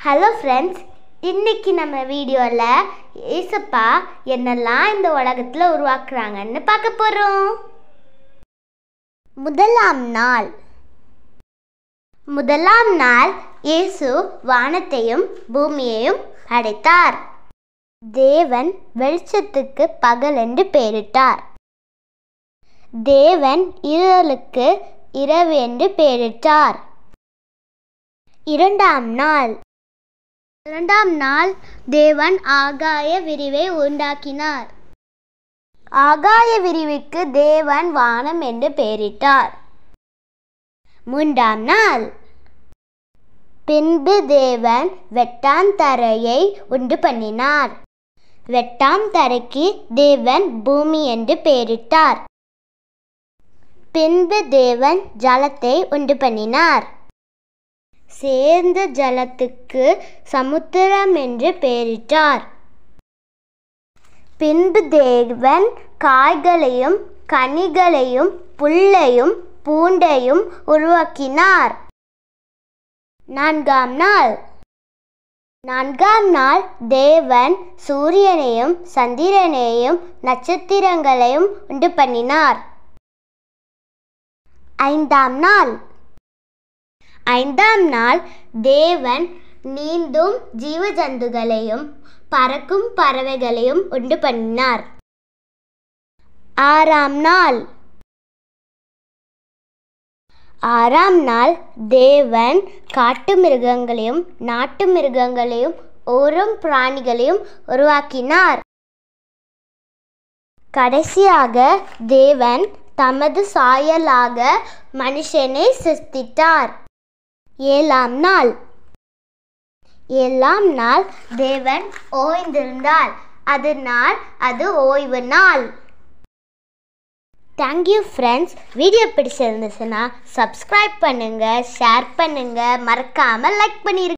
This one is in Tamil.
ஹலோ ஃப்ரெண்ட்ஸ், இன்றைக்கி நம்ம வீடியோவில் ஏசப்பா என்னெல்லாம் இந்த உலகத்தில் உருவாக்குறாங்கன்னு பார்க்க போகிறோம். முதலாம் நாள் இயேசு வானத்தையும் பூமியையும் படைத்தார். தேவன் வெளிச்சத்துக்கு பகல் என்று பெயரிட்டார். தேவன் இருளுக்கு இரவு என்று பெயரிட்டார். இரண்டாம் நாள் தேவன் ஆகாய விரிவை உண்டாக்கினார். ஆகாய விரிவுக்கு தேவன் வானம் என்று பெயரிட்டார். மூன்றாம் நாள் பின்பு தேவன் வெட்டாம் தரையை உண்டு பண்ணினார். வெட்டாம் தரைக்கு தேவன் பூமி என்று பெயரிட்டார். பின்பு தேவன் ஜலத்தை உண்டு பண்ணினார். சேர்ந்த ஜலத்துக்கு சமுத்திரம் என்று பெயரிட்டார். பின்பு தேவன் காய்களையும் கனிகளையும் புல்லையும் பூண்டையும் உருவாக்கினார். நான்காம் நாள் தேவன் சூரியனையும் சந்திரனையும் நட்சத்திரங்களையும் உண்டு பண்ணினார். ஐந்தாம் நாள் தேவன் நீந்தும் ஜீவஜந்துகளையும் பறக்கும் பறவைகளையும் உண்டு பண்ணினார். ஆறாம் நாள் தேவன் காட்டு மிருகங்களையும் நாட்டு மிருகங்களையும் ஓரும் பிராணிகளையும் உருவாக்கினார். கடைசியாக தேவன் தமது சாயலாக மனுஷனை சிருஷ்டித்தார். ஏழாம் நாள் தேவன் ஓய்ந்திருந்தார். அதனால் அது ஓய்வு நாள். Thank you friends. வீடியோ பிடிச்சிருந்துச்சுன்னா சப்ஸ்கிரைப் பண்ணுங்கள், ஷேர் பண்ணுங்கள், மறக்காமல் லைக் பண்ணிருங்க.